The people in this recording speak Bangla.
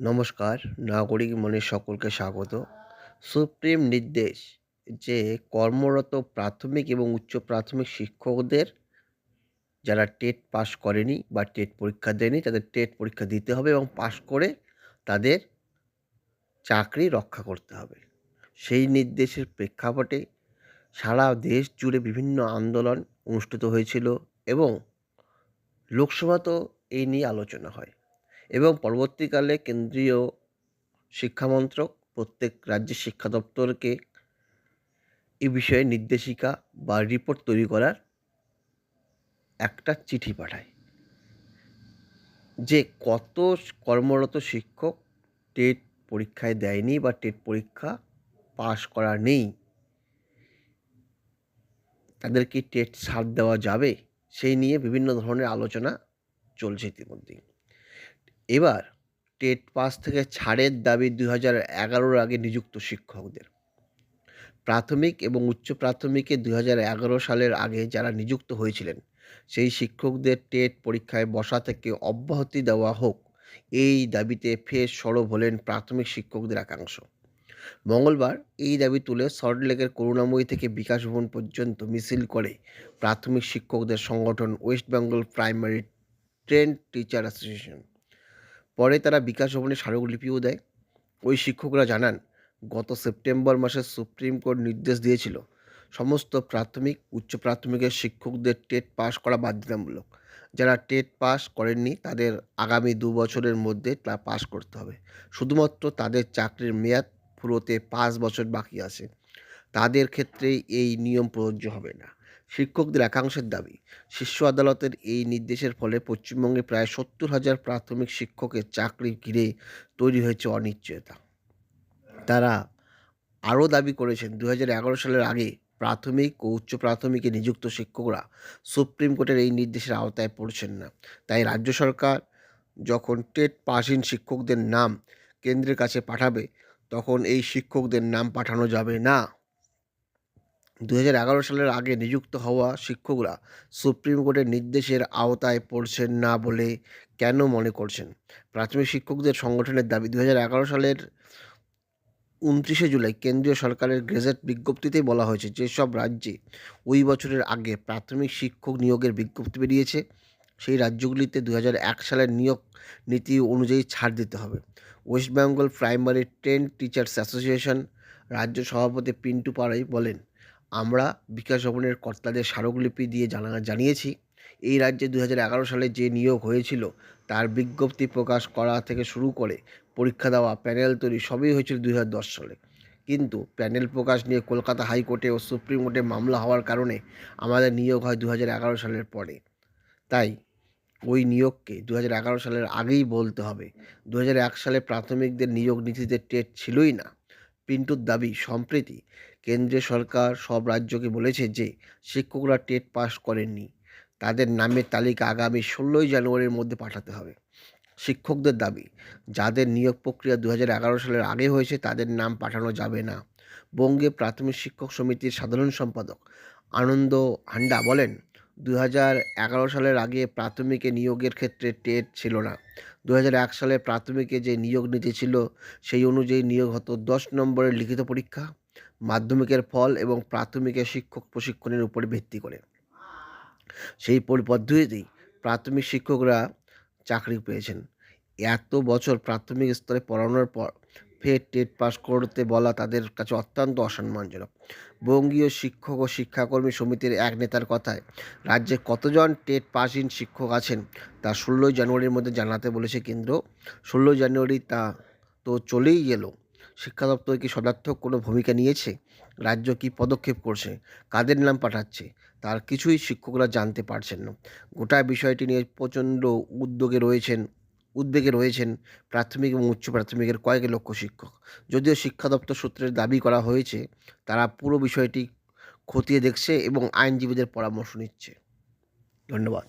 নমস্কার, নাগরিক মনের সকলকে স্বাগত। সুপ্রিম নির্দেশ যে কর্মরত প্রাথমিক এবং উচ্চ প্রাথমিক শিক্ষকদের যারা টেট পাস করেনি বা টেট পরীক্ষা দেয়নি তাদের টেট পরীক্ষা দিতে হবে এবং পাস করে তাদের চাকরি রক্ষা করতে হবে। সেই নির্দেশের প্রেক্ষাপটে সারা দেশ জুড়ে বিভিন্ন আন্দোলন অনুষ্ঠিত হয়েছিল এবং লোকসভাতেও এই নিয়ে আলোচনা হয় এবং পরবর্তীকালে কেন্দ্রীয় শিক্ষামন্ত্রক প্রত্যেক রাজ্যের শিক্ষা দপ্তরকে এ বিষয়ে নির্দেশিকা বা রিপোর্ট তৈরি করার একটা চিঠি পাঠায় যে কত কর্মরত শিক্ষক টেট পরীক্ষায় দেয়নি বা টেট পরীক্ষা পাশ করা নেই, তাদের কি টেট ছাড় দেওয়া যাবে সেই নিয়ে বিভিন্ন ধরনের আলোচনা চলছে ইতিমধ্যেই। এবার টেট পাস থেকে ছাড়ের দাবি 2011-র আগে নিযুক্ত শিক্ষকদের। প্রাথমিক এবং উচ্চ প্রাথমিকে 2011 সালের আগে যারা নিযুক্ত হয়েছিলেন সেই শিক্ষকদের টেট পরীক্ষায় বসা থেকে অব্যাহতি দেওয়া হোক, এই দাবিতে ফের সরব হলেন প্রাথমিক শিক্ষকদের একাংশ। মঙ্গলবার এই দাবি তুলে সল্টলেকের করুণাময়ী থেকে বিকাশ ভবন পর্যন্ত মিছিল করে প্রাথমিক শিক্ষকদের সংগঠন West Bengal primary trend teacher association. পরে তারা বিকাশ ভবনে স্মারকলিপিও দেয়। ওই শিক্ষকরা জানান, গত সেপ্টেম্বর মাসে সুপ্রিম কোর্ট নির্দেশ দিয়েছিল সমস্ত প্রাথমিক উচ্চ প্রাথমিকের শিক্ষকদের টেট পাস করা বাধ্যতামূলক। যারা টেট পাস করেননি তাদের আগামী 2 বছরের মধ্যে তা পাস করতে হবে। শুধুমাত্র তাদের চাকরির মেয়াদ ফুরোতে 5 বছর বাকি আছে, তাদের ক্ষেত্রেই এই নিয়ম প্রযোজ্য হবে না। শিক্ষকদের একাংশের দাবি, শীর্ষ আদালতের এই নির্দেশের ফলে পশ্চিমবঙ্গে প্রায় 70,000 প্রাথমিক শিক্ষকের চাকরি ঘিরে তৈরি হয়েছে অনিশ্চয়তা। তারা আরও দাবি করেছেন 2011 সালের আগে প্রাথমিক ও উচ্চ প্রাথমিকে নিযুক্ত শিক্ষকরা সুপ্রিম কোর্টের এই নির্দেশের আওতায় পড়ছেন না। তাই রাজ্য সরকার যখন টেট পাসহীন শিক্ষকদের নাম কেন্দ্রের কাছে পাঠাবে তখন এই শিক্ষকদের নাম পাঠানো যাবে না। 2011 সালের আগে নিযুক্ত হওয়া শিক্ষকরা সুপ্রিম কোর্টের নির্দেশের আওতায় পড়ছেন না বলে কেন মনে করছেন? প্রাথমিক শিক্ষকদের সংগঠনের দাবি, 2011 সালের 29শে জুলাই কেন্দ্রীয় সরকারের গেজেট বিজ্ঞপ্তিতেই বলা হয়েছে যেসব রাজ্যে ওই বছরের আগে প্রাথমিক শিক্ষক নিয়োগের বিজ্ঞপ্তি বেরিয়েছে সেই রাজ্যগুলিতে 2001 সালের নিয়োগ নীতি অনুযায়ী ছাড় দিতে হবে। West Bengal primary trend teachers association রাজ্য সভাপতি পিন্টু পাড়াই বলেন, আমরা বিকাশ ভবনের কর্তাদের স্মারকলিপি দিয়ে জানিয়েছি এই রাজ্যে 2011 সালে যে নিয়োগ হয়েছিল তার বিজ্ঞপ্তি প্রকাশ করা থেকে শুরু করে পরীক্ষা দেওয়া, প্যানেল তৈরি সবই হয়েছিল 2010 সালে। কিন্তু প্যানেল প্রকাশ নিয়ে কলকাতা হাইকোর্টে ও সুপ্রিম কোর্টে মামলা হওয়ার কারণে আমাদের নিয়োগ হয় 2011 সালের পরে। তাই ওই নিয়োগকে 2011 সালের আগেই বলতে হবে। 2001 সালে প্রাথমিকদের নিয়োগ নীতিতে টেট ছিলই না। পিন্টুর দাবি, সম্প্রতি কেন্দ্রীয় সরকার সব রাজ্যকে বলেছে যে শিক্ষকরা টেট পাস করেননি তাদের নামের তালিকা আগামী 16ই জানুয়ারির মধ্যে পাঠাতে হবে। শিক্ষকদের দাবি, যাদের নিয়োগ প্রক্রিয়া 2011 সালের আগে হয়েছে তাদের নাম পাঠানো যাবে না। বঙ্গে প্রাথমিক শিক্ষক সমিতির সাধারণ সম্পাদক আনন্দ হান্ডা বলেন, 2011 সালের আগে প্রাথমিকে নিয়োগের ক্ষেত্রে টেট ছিল না। 2001 সালে প্রাথমিকে যে নিয়োগ নীতি ছিল সেই অনুযায়ী নিয়োগ হতো 10 নম্বরের লিখিত পরীক্ষা, মাধ্যমিকের ফল এবং প্রাথমিকের শিক্ষক প্রশিক্ষণের উপরে ভিত্তি করে। সেই পদ্ধতিতেই প্রাথমিক শিক্ষকরা চাকরি পেয়েছেন। এত বছর প্রাথমিক স্তরে পড়ানোর পর ফের টেট পাস করতে বলা তাদের কাছে অত্যন্ত অসম্মানজনক। বঙ্গীয় শিক্ষক ও শিক্ষাকর্মী সমিতির এক নেতার কথায়, রাজ্যে কতজন টেট পাসহীন শিক্ষক আছেন তা 16ই জানুয়ারির মধ্যে জানাতে বলেছে কেন্দ্র। 16 জানুয়ারি তা তো চলেই এলো। শিক্ষা দপ্তর কি সদার্থক কোনো ভূমিকা নিয়েছে? রাজ্য কি পদক্ষেপ করছে? কাদের নাম পাঠাচ্ছে? তার কিছুই শিক্ষকরা জানতে পারছেন না। গোটা বিষয়টি নিয়ে প্রচণ্ড উদ্বেগে রয়েছেন প্রাথমিক এবং উচ্চ প্রাথমিকের কয়েক লক্ষ শিক্ষক। যদিও শিক্ষা দপ্তর সূত্রে দাবি করা হয়েছে তারা পুরো বিষয়টি খতিয়ে দেখছে এবং আইনজীবীদের পরামর্শ নিচ্ছে। ধন্যবাদ।